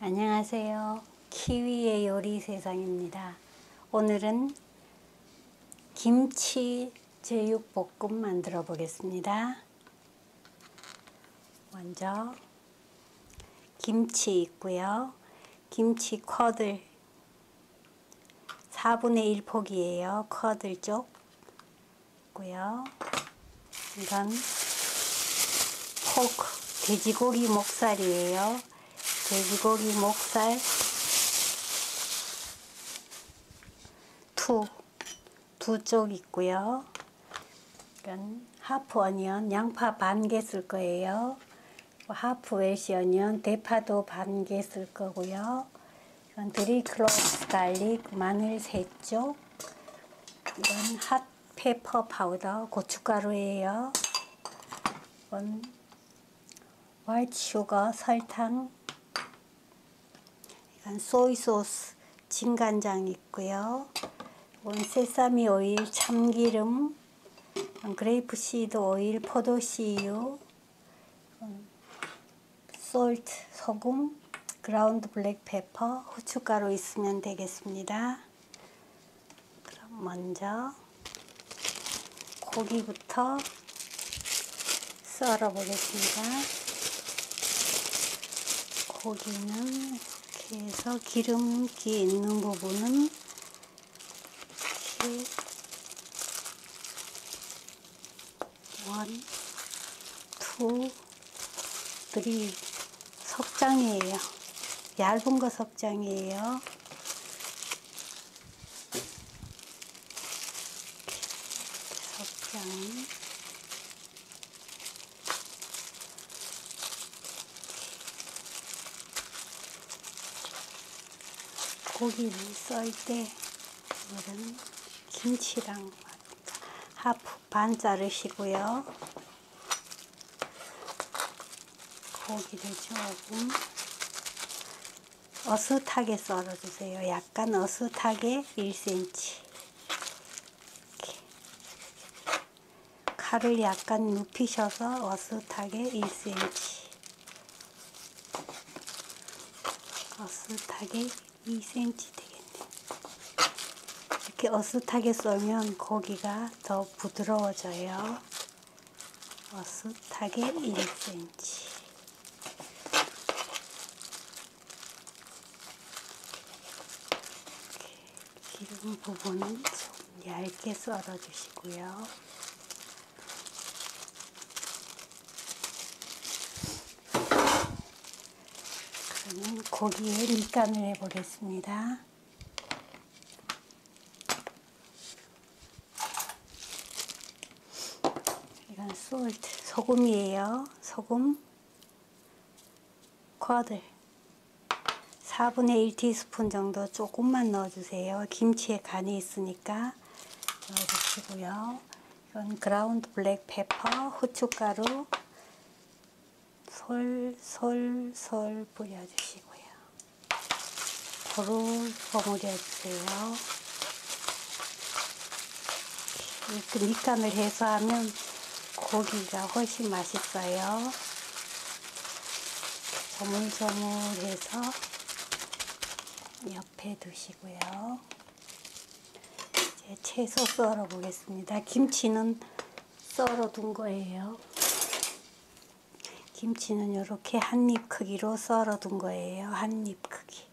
안녕하세요. 키위의 요리 세상입니다. 오늘은 김치 제육볶음 만들어 보겠습니다. 먼저 김치 있고요. 김치 쿼들 4분의 1 폭이에요. 쿼들 쪽 있고요. 이건 포크 돼지고기 목살이에요. 돼지고기 목살 두 쪽 있고요. 이건 하프 어니언 양파 반 개 쓸 거예요. 하프 웰시 어니언 대파도 반 개 쓸 거고요. 이건 3 클로브스 갈릭 마늘 3쪽. 이건 핫 페퍼 파우더 고춧가루예요. 이건 화이트 슈거 설탕. 이건 소이 소스 진간장 있고요. 이건 세사미 오일 참기름, 그레이프 시드 오일 포도씨유, 솔트 소금, 그라운드 블랙 페퍼, 후춧가루 있으면 되겠습니다. 그럼 먼저 고기부터 썰어 보겠습니다. 고기는 이렇게 해서 기름기 있는 부분은 이렇게 1, 2, 3 석장이에요. 얇은 거 석장이에요. 석장. 고기를 썰 때 이거는 김치랑 하프 반 자르시고요. 고기를 조금 어슷하게 썰어주세요. 약간 어슷하게 1cm. 이렇게. 칼을 약간 눕히셔서 어슷하게 1cm. 어슷하게 2cm 되겠네요. 이렇게 어슷하게 썰면 고기가 더 부드러워져요. 어슷하게 1cm. 기름 부분은 좀 얇게 썰어 주시고요. 그러면 고기에 밑간을 해 보겠습니다. 이건 솔트 소금이에요. 소금 쿼들 4분의 1 티스푼 정도 조금만 넣어주세요. 김치에 간이 있으니까 넣어주시고요. 이건 그라운드 블랙 페퍼, 후춧가루 솔솔솔 뿌려주시고요. 고루 버무려주세요. 이렇게 밑간을 해서 하면 고기가 훨씬 맛있어요. 조물조물해서 옆에 두시고요. 이제 채소 썰어 보겠습니다. 김치는 썰어 둔 거예요. 김치는 이렇게 한 입 크기로 썰어 둔 거예요. 한 입 크기.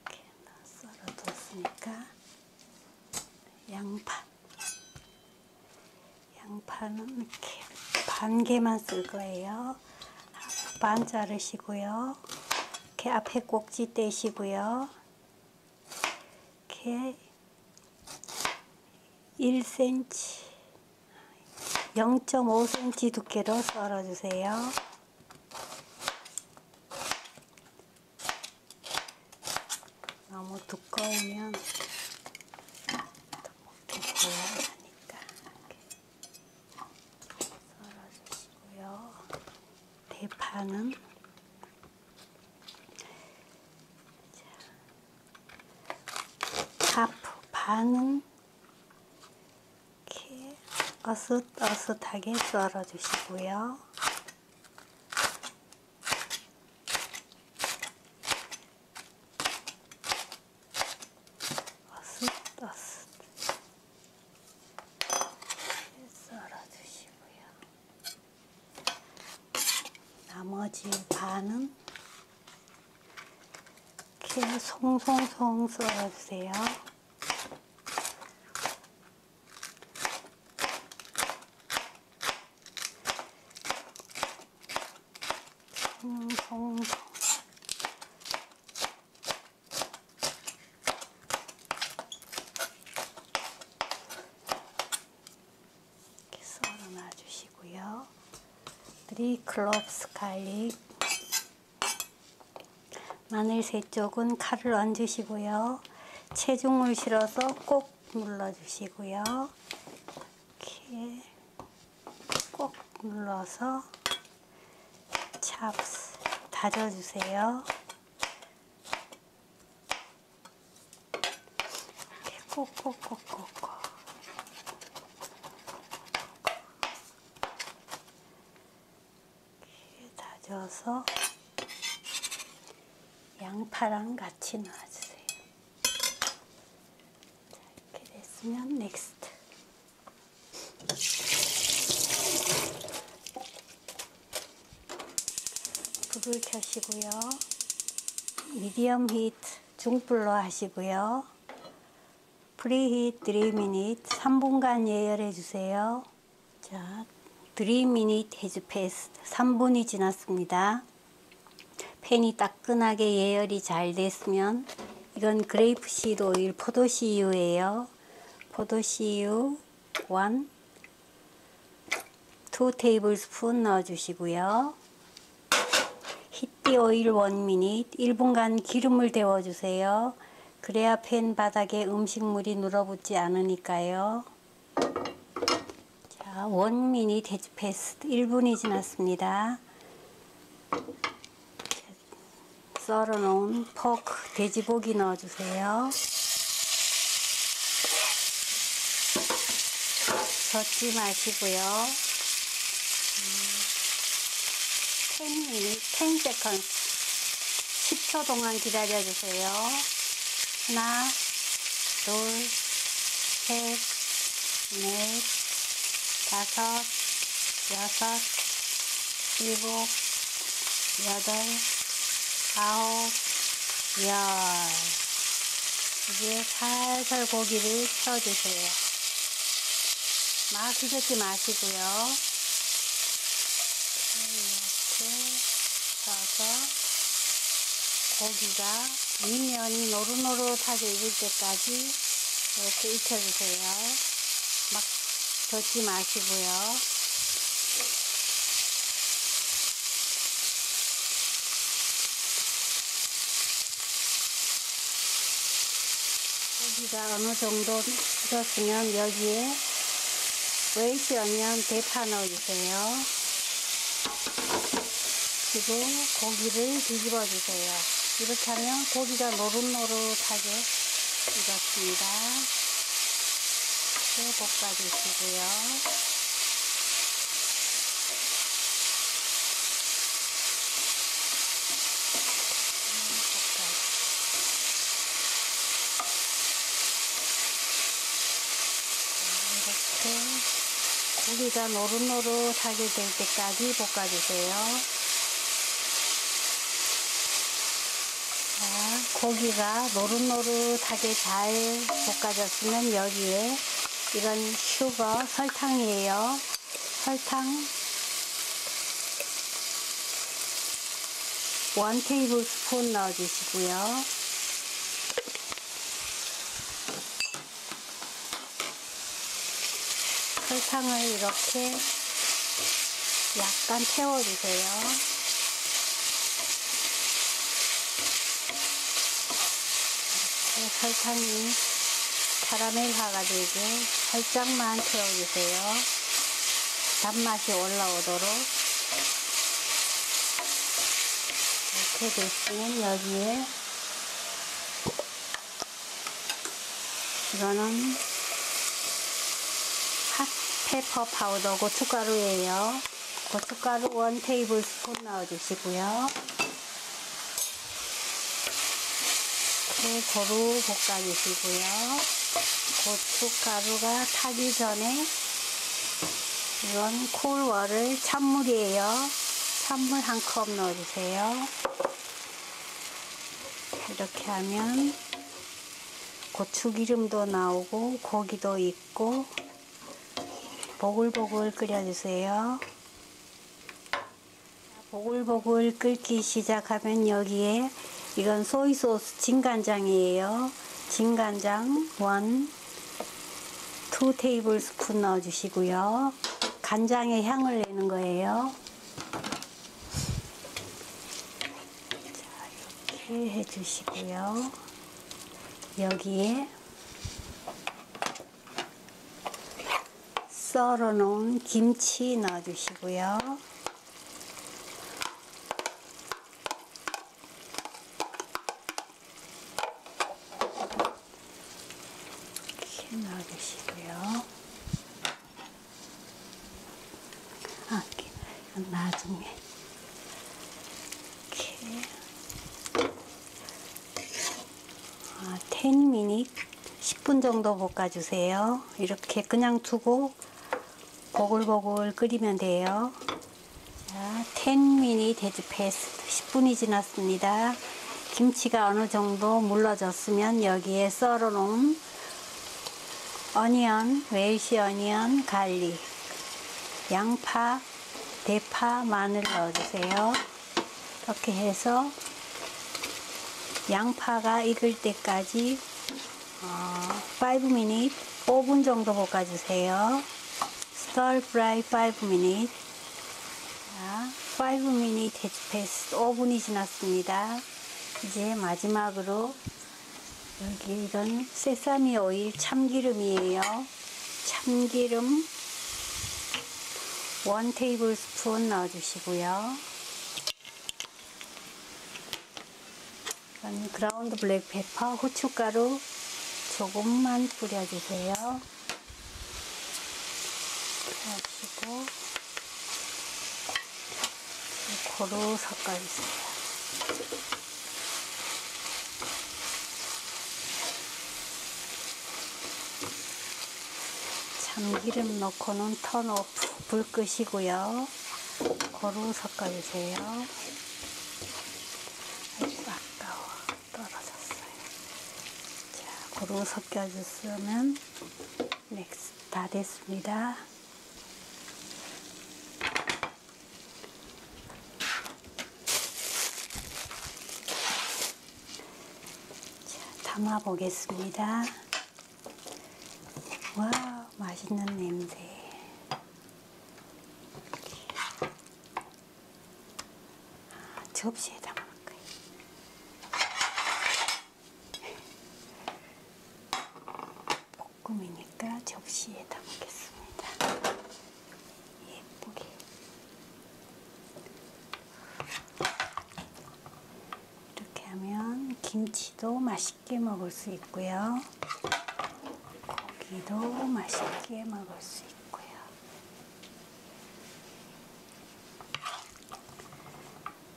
이렇게 썰어 뒀으니까 양파는 이렇게 반 개만 쓸 거예요. 반 자르시고요. 이렇게 앞에 꼭지 떼시고요. 이렇게 1cm, 0.5cm 두께로 썰어주세요. 너무 두꺼우면 먹기 곤란하니까 이렇게 썰어주시고요. 대파는 하프 반은 이렇게 어슷어슷하게 썰어 주시고요. 나머지 반은 이렇게 송송송 썰어주세요. 송송. 이렇게 썰어 놔주시고요. 3 cloves 갈릭. 마늘 3쪽은 칼을 얹으시고요. 체중을 실어서 꼭 눌러주시고요. 이렇게 꼭 눌러서 찹스 다져주세요. 이렇게 꼭꼭꼭꼭꼭. 이렇게 다져서 양파랑 같이 넣어주세요. 자, 이렇게 됐으면 넥스트. 불을 켜시고요. 미디엄 히트 중불로 하시고요. 프리히트 3min 3분간 예열해 주세요. 자, 3min has passed. 3분이 지났습니다. 팬이 따끈하게 예열이 잘 됐으면, 이건 그레이프시드 오일 포도씨유예요. 포도씨유 1, 2 테이블스푼 넣어주시고요. 히트 오일 1min 1분간 기름을 데워주세요. 그래야 팬 바닥에 음식물이 눌어붙지 않으니까요. 자, 1min has passed. 1분이 지났습니다. 썰어 놓은 포크 돼지고기 넣어주세요. 젓지 마시고요. 10 seconds 10초 동안 기다려주세요. 하나, 둘, 셋, 넷, 다섯, 여섯, 일곱, 여덟, 아홉, 열. 이제 살살 고기를 펴주세요. 막 휘젓지 마시고요. 이렇게 펴서 고기가 윗면이 노릇노릇하게 익을 때까지 이렇게 익혀주세요. 막 젓지 마시고요. 고기가 어느 정도 익었으면 여기에 웨이시 어니언 대파 넣어주세요. 그리고 고기를 뒤집어 주세요. 이렇게 하면 고기가 노릇노릇하게 익었습니다. 이렇게 볶아주시고요. 고기가 노릇노릇하게 될 때까지 볶아주세요. 자, 고기가 노릇노릇하게 잘 볶아졌으면 여기에 이건 슈거, 설탕이에요. 설탕 1 테이블스푼 넣어주시고요. 설탕을 이렇게 약간 태워주세요. 이렇게 설탕이 카라멜화가 되게 살짝만 태워주세요. 단맛이 올라오도록. 이렇게 됐으면 여기에 이거는 핫페퍼 파우더 고춧가루예요. 고춧가루 1 테이블스푼 넣어주시고요. 이렇게 고루 볶아주시고요. 고춧가루가 타기 전에 이건 콜워를 찬물이에요. 찬물 1컵 넣어주세요. 이렇게 하면 고추기름도 나오고 고기도 있고 보글보글 끓여주세요. 보글보글 끓기 시작하면 여기에 이건 소이소스 진간장이에요. 진간장 2 테이블 스푼 넣어주시고요. 간장의 향을 내는 거예요. 자, 이렇게 해주시고요. 여기에 썰어 놓은 김치 넣어주시고요. 이렇게 넣어주시고요. 이건 나중에 이렇게 10분 10분 정도 볶아주세요. 이렇게 그냥 두고 보글보글 끓이면 돼요. 자, 10분 has passed. 10분이 지났습니다. 김치가 어느 정도 물러졌으면 여기에 썰어 놓은 어니언, 웰시 어니언, 갈릭, 양파, 대파, 마늘 넣어주세요. 이렇게 해서 양파가 익을 때까지 5분, 5분 정도 볶아주세요. Stir fry 5분. 자, 5분 has passed. 5분이 지났습니다. 이제 마지막으로 여기 이건 세사미 오일 참기름이에요. 참기름 1 테이블 스푼 넣어주시고요. 이건 그라운드 블랙 페퍼, 후춧가루 조금만 뿌려주세요. 하시고 고루 섞어주세요. 참기름 넣고는 턴 오프, 불 끄시고요. 고루 섞어주세요. 아이고 아까워, 떨어졌어요. 자, 고루 섞여줬으면 넥스 다 됐습니다. 자, 담아 보겠습니다. 와, 맛있는 냄새. 접시에 담을 거예요. 볶음이니까 접시에 담겠습니다. 예쁘게. 이렇게 하면 김치도 맛있게 먹을 수 있고요. 고기도 맛있게 먹을 수 있고요.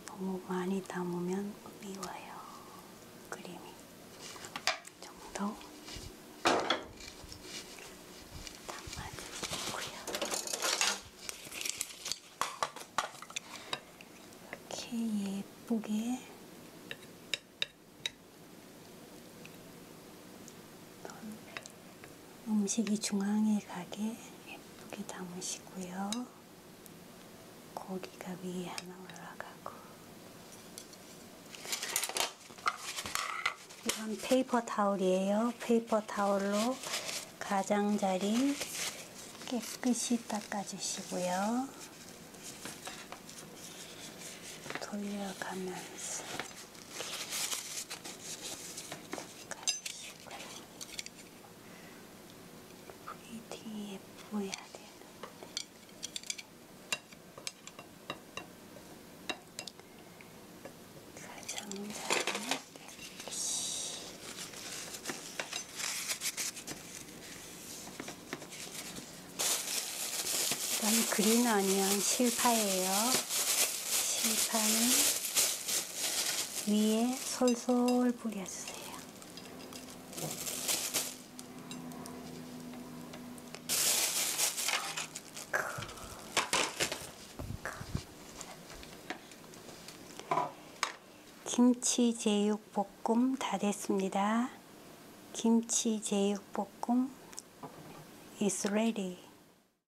너무 많이 담으면 미워요. 그림이 정도 담아주시고요. 이렇게 예쁘게 음식이 중앙에 가게 예쁘게 담으시고요. 고기가 위에 하나 올라가고. 이건 페이퍼 타올이에요. 페이퍼 타올로 가장자리 깨끗이 닦아주시고요. 돌려가면서 닦아주시고요. 프리티 예뻐야 되는데. 가장자리 이건 그린 어니언 실파예요. 실파는 위에 솔솔 뿌려주세요. 김치 제육볶음 다 됐습니다. 김치 제육볶음 is ready.